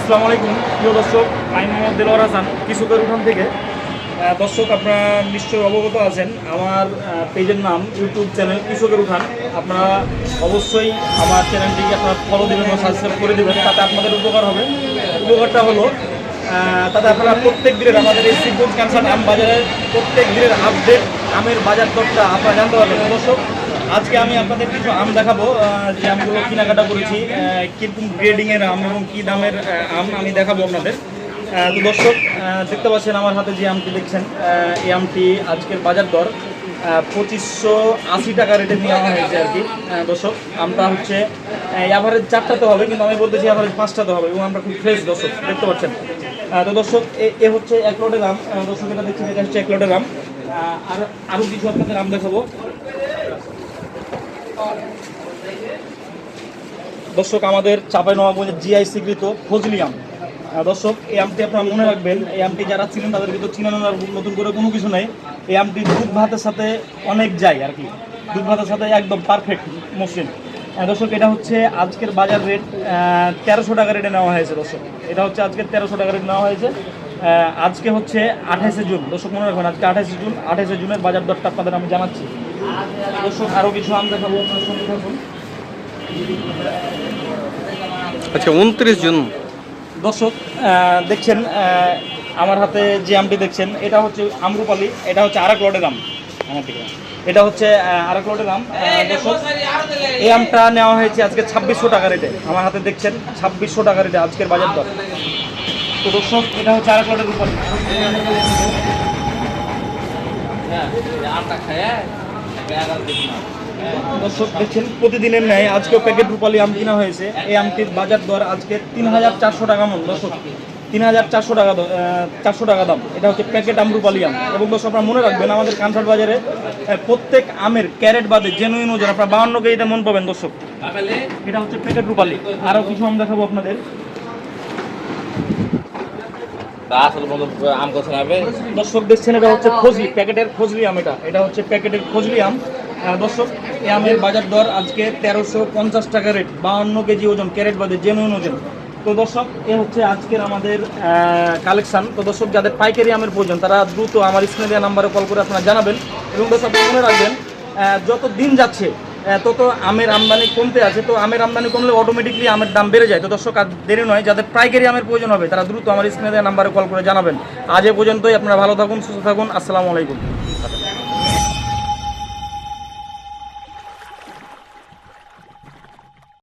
আসসালামু আলাইকুম প্রিয় দর্শক, আমি মোহাম্মদ দেলোয়ার হাসান কৃষকের উঠান থেকে। দর্শক, আপনারা নিশ্চয়ই অবগত আছেন আমার পেজের নাম ইউটিউব চ্যানেল কৃষকের উঠান। আপনারা অবশ্যই আমার চ্যানেলটিকে আপনারা ফলো দেবেন বা সাবস্ক্রাইব করে দেবেন, তাতে আপনাদের উপকার হবে। উপকারটা হলো তাতে আপনারা প্রত্যেক দিনের আমাদের এই সিদ্ধগঞ্জ ক্যান্সার আম বাজারের প্রত্যেক দিনের আপডেট আমের বাজার দরটা আপনারা জানতে পারবেন। দর্শক, আজকে আমি আপনাদের কিছু আম দেখাবো যে আমগুলো কেনাকাটা করেছি, কীরকম গ্রেডিংয়ের আম এবং কী দামের আম আমি দেখাবো আপনাদের। তো দর্শক, দেখতে পাচ্ছেন আমার হাতে যে আমটি দেখছেন, এই আমটি আজকের বাজার দর 2580 টাকা রেটে নেওয়া হয়েছে আর কি। দর্শক, আমটা হচ্ছে অ্যাভারেজ 4টাতে হবে, কিন্তু আমি বলতেছি অ্যাভারেজ 5টাতে হবে এবং আমটা খুব ফ্রেশ। দর্শক দেখতে পাচ্ছেন। তো দর্শক, এ হচ্ছে 1 লটের আম। দর্শক, এটা দেখছেন, এটা হচ্ছে 1 লটের আম। আর আরও কিছু আপনাদের আম দেখাবো। দর্শক, আমাদের চাঁপাইনবাবগঞ্জের জিআই স্বীকৃত ফজলি আম। দর্শক, এই আমটি আপনারা মনে রাখবেন, এই আমটি যারা ছিলেন তাদের ভিতর চিনানোর নতুন করে কোনো কিছু নেই। এই আমটি দুধ ভাতের সাথে অনেক যায় আর কি, দুধ ভাতের সাথে একদম পারফেক্ট মসৃণ। দর্শক, এটা হচ্ছে আজকের বাজার রেট 1300 টাকা রেটে নেওয়া হয়েছে। দর্শক, এটা হচ্ছে আজকের 1300 টাকা রেট নেওয়া হয়েছে। আজকে হচ্ছে 28শে জুন। দর্শক, মনে রাখবেন আজকে 28শে জুন। 28শে জুনের বাজার দরটা আপনাদের আমি জানাচ্ছি। দর্শক, আরও কিছু আম দেখাবো, আপনার সঙ্গে থাকুন। আচ্ছা, 29 জুন। দর্শক, দেখছেন আমার হাতে যে আমটি দেখছেন, এটা হচ্ছে আমরুপালি। এটা হচ্ছে আরেক লটের আম আমার থেকে। এটা হচ্ছে আরেক লটের আম। দর্শক, এই আমটা নেওয়া হয়েছে আজকে 2600 টাকা রেটে। আমার হাতে দেখছেন 2600 টাকা রেটে আজকের বাজার দর। তো দর্শক, এটা হচ্ছে আরেক লটের রূপালি। দর্শক, দেখছেন প্রতিদিনের ন্যায় আজকেও প্যাকেট রূপালি আম কিনা হয়েছে। এই আমটির বাজার দর আজকে 3400 টাকা মন। দর্শক, 3400 টাকা 400 টাকা দাম। এটা হচ্ছে প্যাকেট আম রূপালি আম। এবং দর্শক, আপনারা মনে রাখবেন আমাদের কানসার বাজারে প্রত্যেক আমের ক্যারেট বাদে জেনুইন ওজন আপনারা 52 কেজিতে মন পাবেন। দর্শক, এটা হচ্ছে প্যাকেট রূপালি। আরও কিছু আম দেখাবো আপনাদের। দর্শক, দেখছেন এটা হচ্ছে ফজলি, প্যাকেটের ফজলি আম। এটা হচ্ছে প্যাকেটের ফজলি আম। দর্শক, এই আমের বাজার দর আজকে 1350 টাকা রেট, 52 কেজি ওজন, ক্যারেট বাদে জেনুইন ওজন। তো দর্শক, এ হচ্ছে আজকের আমাদের কালেকশান। তো দর্শক, যাদের পাইকারি আমের প্রয়োজন তারা দ্রুত আমার স্ক্রিনে দেওয়া নাম্বারে কল করে আপনারা জানাবেন। এবং দর্শক, মনে রাখবেন যত দিন যাচ্ছে তত আমের আমদানি কমতে আছে। তো আমের আমদানি কমলে অটোমেটিকলি আমের দাম বেড়ে যায়। তো দর্শক, আর দেরি নয়, যাদের পাইকারি আমের প্রয়োজন হবে তারা দ্রুত আমার স্ক্রিনে দেওয়া নাম্বারে কল করে জানাবেন। আজ এ পর্যন্তই। আপনারা ভালো থাকুন, সুস্থ থাকুন। আসসালামু আলাইকুম।